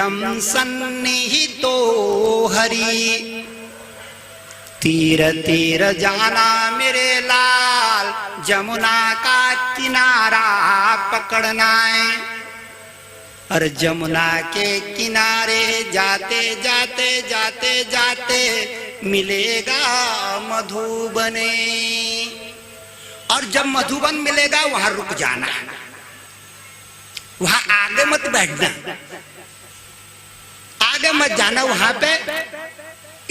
सन्निहितो हरि तीर तीर जाना मेरे लाल, जमुना का किनारा पकड़ना है। और जमुना के किनारे जाते जाते जाते जाते मिलेगा मधुबने। और जब मधुबन मिलेगा वहां रुक जाना, वहां आगे मत बैठना, आगे मत जाना, वहां पे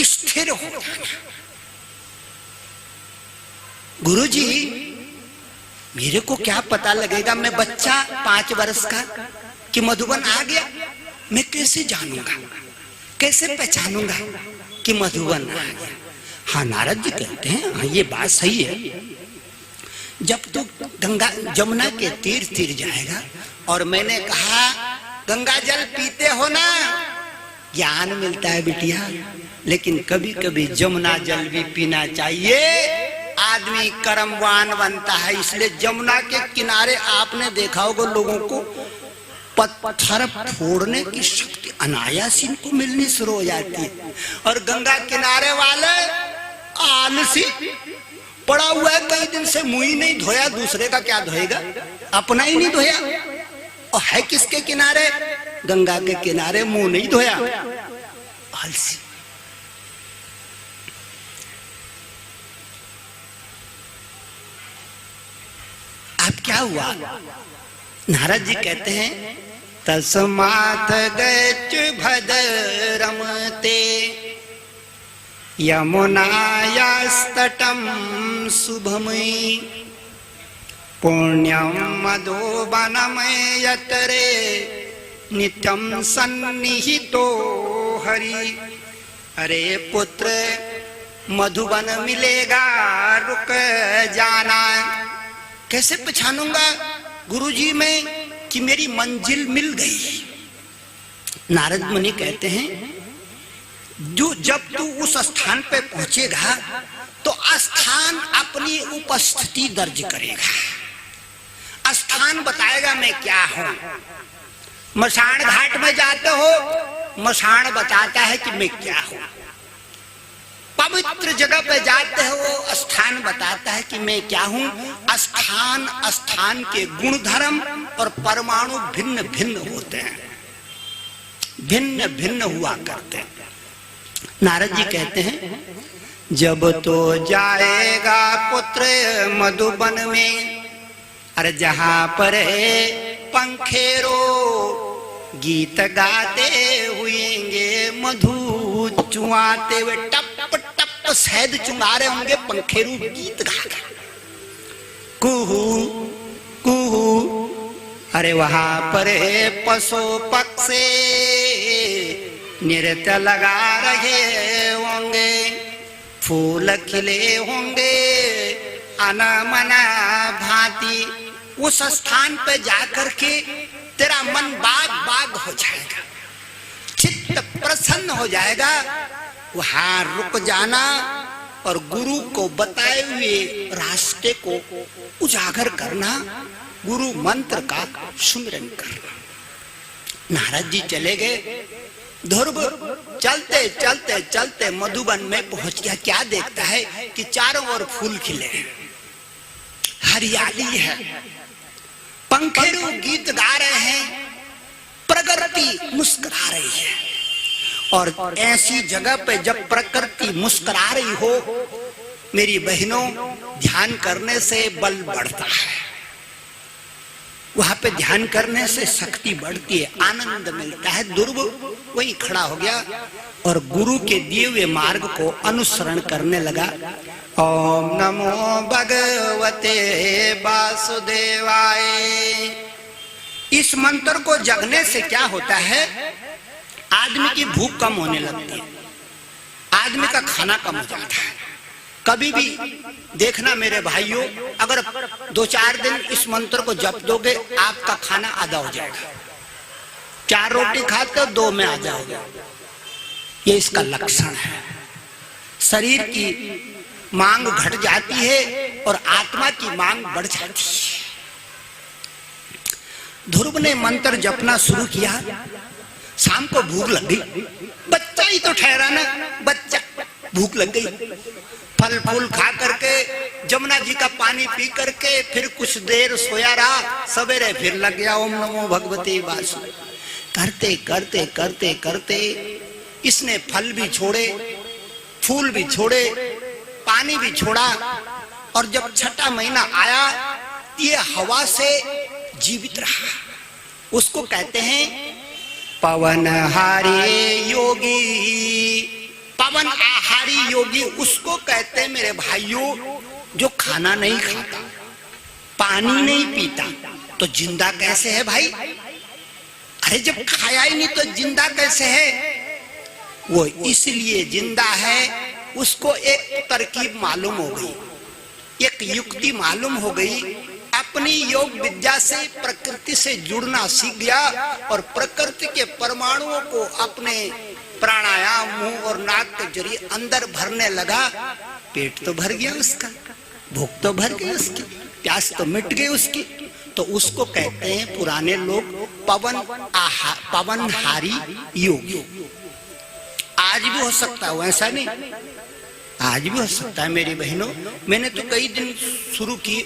स्थिर हो जाना। गुरुजी मेरे को क्या पता लगेगा, मैं बच्चा 5 वर्ष का, कि मधुबन आ गया? मैं कैसे जानूंगा, कैसे पहचानूंगा कि मधुबन आ गया? हाँ, नारद जी कहते हैं हाँ ये बात सही है। जब तू गंगा जमुना के तीर तीर जाएगा, और मैंने कहा गंगा जल पीते हो ना, ज्ञान मिलता है बिटिया, लेकिन कभी कभी जमुना जल भी पीना चाहिए, आदमी कर्मवान बनता है। इसलिए जमुना के किनारे आपने देखा होगा लोगों को पत्थर फोड़ने की शक्ति अनायास इनको मिलनी शुरू हो जाती है। और गंगा किनारे वाले आलसी पड़ा हुआ है, कई दिन से मुंह ही नहीं धोया, दूसरे का क्या धोएगा, अपना ही नहीं धोया। और है किसके किनारे? गंगा के किनारे, मुंह नहीं धोया, आलसी। अब क्या हुआ? नारद जी कहते हैं तस्मात् गच्छ भद्रम ते यमुनायास्तटं शुभमयी पुण्यं मधुबनमय यतरे नित्यं सन्निहितो हरि। अरे पुत्र, मधुबन मिलेगा, रुक जाना। कैसे पहचानूंगा गुरुजी में कि मेरी मंजिल मिल गई? नारद मुनि कहते हैं जो जब तू उस स्थान पे पहुंचेगा तो स्थान अपनी उपस्थिति दर्ज करेगा, स्थान बताएगा मैं क्या हूं। मसान घाट में जाते हो, मसान बताता है कि मैं क्या हूं। पवित्र जगह पे जाते हो, स्थान बताता है कि मैं क्या हूं। स्थान स्थान के गुण धर्म और परमाणु भिन्न भिन्न होते हैं, भिन्न भिन्न हुआ करते हैं। नारद जी कहते हैं जब तो जाएगा पुत्र मधुबन में, अरे जहां पर पंखेरो गीत गाते हुएंगे, मधु चुआते हुए टप टप शहद चुंगा रहे होंगे पंखेरू गीत गाकर, कुहू कुहू। अरे वहां पर पशु पक्षी नृत्य लगा रहे होंगे, फूल खिले होंगे अनमना भांति। उस स्थान पे जाकर के तेरा मन बाग बाग हो जाएगा, चित्त प्रसन्न हो जाएगा। वहां रुक जाना और गुरु को बताए हुए रास्ते को उजागर करना, गुरु मंत्र का सुमिरन करना। नारद जी चले गए। ध्रुव चलते चलते चलते मधुबन में पहुंच गया। क्या देखता है कि चारों ओर फूल खिले हैं, हरियाली है, पंखेरू गीत गा रहे हैं, प्रकृति मुस्कुरा रही है। और ऐसी जगह पे जब प्रकृति मुस्कुरा रही हो मेरी बहनों, ध्यान करने से बल बढ़ता है, वहां पे ध्यान करने से शक्ति बढ़ती है, आनंद मिलता है। ध्रुव वही खड़ा हो गया और गुरु के दिए हुए मार्ग को अनुसरण करने लगा। ओम नमो भगवते वासुदेवाय। इस मंत्र को जगने से क्या होता है? आदमी की भूख कम होने लगती है, आदमी का खाना कम हो जाता है। कभी भी देखना मेरे भाइयों, अगर 2-4 दिन इस मंत्र को जप दोगे, आपका खाना आधा हो जाएगा। 4 रोटी खाते हो 2 में आ जाओगे। ये इसका लक्षण है। शरीर की मांग घट जाती है और आत्मा की मांग बढ़ जाती है। ध्रुव ने मंत्र जपना शुरू किया। शाम को भूख लग गई, बच्चा ही तो ठहरा ना, बच्चा, भूख लग गई, फल फूल खा करके जमुना जी का पानी पी करके फिर कुछ देर सोया रहा, सवेरे फिर लग गया ओम नमो भगवते वासु। करते करते करते करते इसने फल भी छोड़े, फूल भी छोड़े, पानी भी छोड़ा, और जब छठा महीना आया ये हवा से जीवित रहा। उसको कहते हैं पवनहारी योगी, पवन आहारी योगी उसको कहते हैं मेरे भाइयों, जो खाना नहीं खाता, पानी नहीं पीता, तो जिंदा कैसे है भाई? अरे जब खाया ही नहीं तो जिंदा कैसे है? वो इसलिए जिंदा है, उसको एक तरकीब मालूम हो गई, एक युक्ति मालूम हो गई, अपनी योग विद्या से प्रकृति से जुड़ना सीख गया और प्रकृति के परमाणुओं को अपने प्राणायाम मुंह और नाक के जरिए अंदर भरने लगा। पेट तो भर गया उसका, भूख तो भर गई उसकी, प्यास तो मिट गई उसकी। तो उसको कहते हैं पुराने लोग पवनहारी योगी। आज भी हो सकता है ऐसा नहीं, आज भी हो सकता है मेरी बहनों। मैंने तो कई दिन शुरू की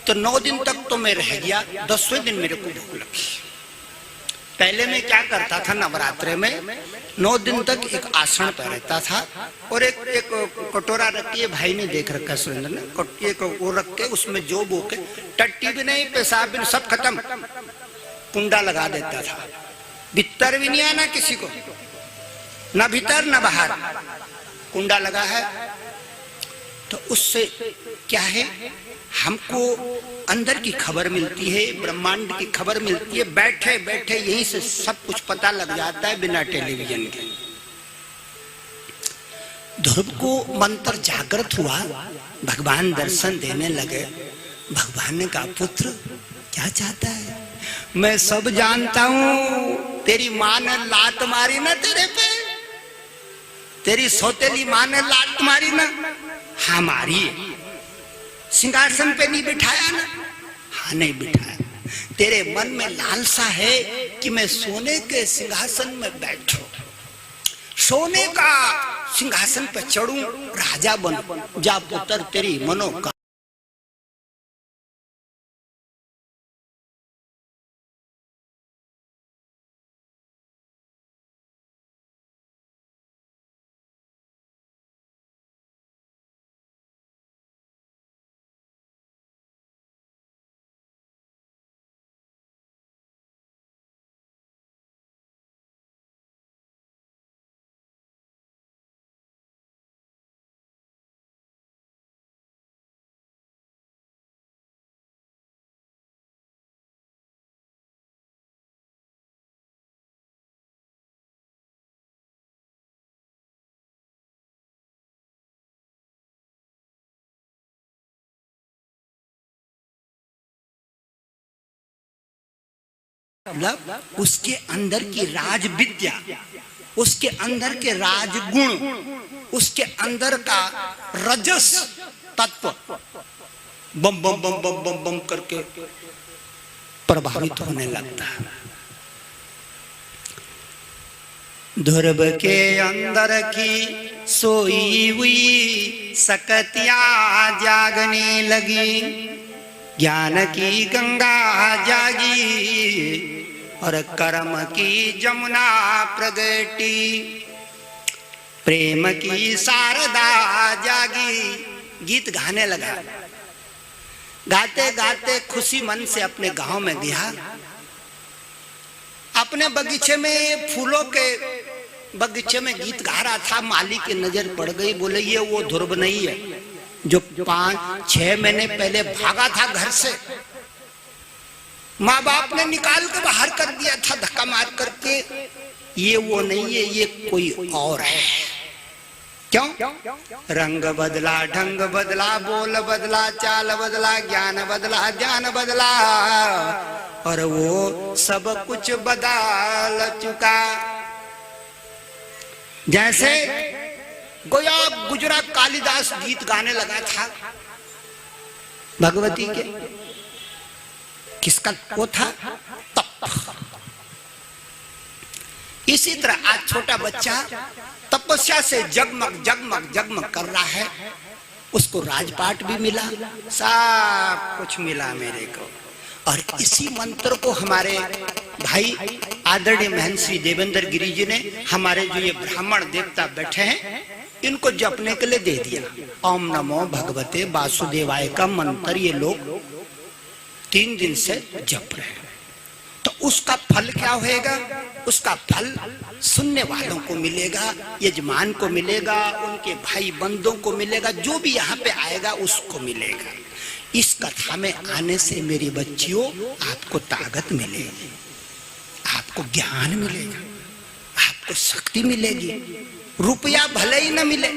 तो 9 दिन तक तो मैं रह गया, 10वें दिन मेरे को भूख लगी। पहले मैं क्या करता था, नवरात्रे में 9 दिन तक एक आसन पर रहता था और एक कटोरा रख के, भाई ने देख रखा सुरेंद्र ने, एक वो रख के उसमें जो बो के, टट्टी भी नहीं पेशाब भी नहीं, सब खत्म, कुंडा लगा देता था। भीतर भी नहीं आना किसी को, ना भीतर ना बाहर, कुंडा लगा है। तो उससे क्या है, हमको अंदर की खबर मिलती है, ब्रह्मांड की खबर मिलती है, बैठे बैठे यहीं से सब कुछ पता लग जाता है बिना टेलीविजन के। ध्रुव को मंत्र जागृत हुआ, भगवान दर्शन देने लगे। भगवान ने कहा पुत्र क्या चाहता है? मैं सब जानता हूं, तेरी माँ ने लात मारी ना तेरे पे, तेरी सौतेली माँ ने लात मारी ना, हमारी सिंहासन पे नहीं बिठाया ना, हाँ नहीं बिठाया। तेरे मन में लालसा है कि मैं सोने के सिंहासन में बैठूं, सोने का सिंहासन पे चढ़ूं, राजा बनूं। जा पुत्र तेरी मनोकामना। मतलब उसके अंदर की राज विद्या, उसके अंदर के राजगुण, उसके अंदर का रजस तत्व बम बम बम बम बम बम करके प्रभावित होने लगता है। ध्रुव के अंदर की सोई हुई सकतिया जागने लगी, ज्ञान की गंगा जागी और कर्म की जमुना प्रगटी, प्रेम की शारदा जागी। गीत गाने लगा, गाते गाते खुशी मन से अपने गांव में गया। अपने बगीचे में, फूलों के बगीचे में गीत गा रहा था। माली की नजर पड़ गई, बोले ये वो ध्रुव नहीं है जो 5-6 महीने पहले भागा था घर से। माँ बाप ने निकाल के बाहर कर दिया था धक्का मार करके। ये वो नहीं है, ये कोई और है। क्यों? रंग बदला, ढंग बदला, बोल बदला, चाल बदला, ज्ञान बदला, ध्यान बदला, और वो सब कुछ बदल चुका। जैसे गोया गुजरा कालिदास गीत गाने लगा था भगवती के। किसका वो था? तप। इसी तरह आज छोटा बच्चा तपस्या से जगमग जगमग जगमग कर रहा है, उसको राजपाट भी मिला, सब कुछ मिला मेरे को। और इसी मंत्र को हमारे भाई आदरणीय महंत देवेंद्र गिरी जी ने, हमारे जो ये ब्राह्मण देवता बैठे हैं, इनको जपने के लिए दे दिया। ओम नमो भगवते वासुदेवाय का मंत्र ये लोग 3 दिन से जप रहे हैं। तो उसका फल क्या होएगा? उसका फल सुनने वालों को मिलेगा, यजमान को मिलेगा, उनके भाई बंधुओं को मिलेगा, जो भी यहाँ पे आएगा उसको मिलेगा। इस कथा में आने से मेरी बच्चियों आपको ताकत मिलेगी, आपको ज्ञान मिलेगा, आपको शक्ति मिलेगी। रुपया भले ही न मिले,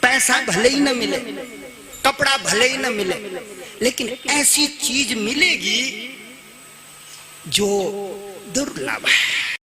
पैसा भले ही न मिले, कपड़ा भले ही न मिले, लेकिन ऐसी चीज मिलेगी जो दुर्लभ है।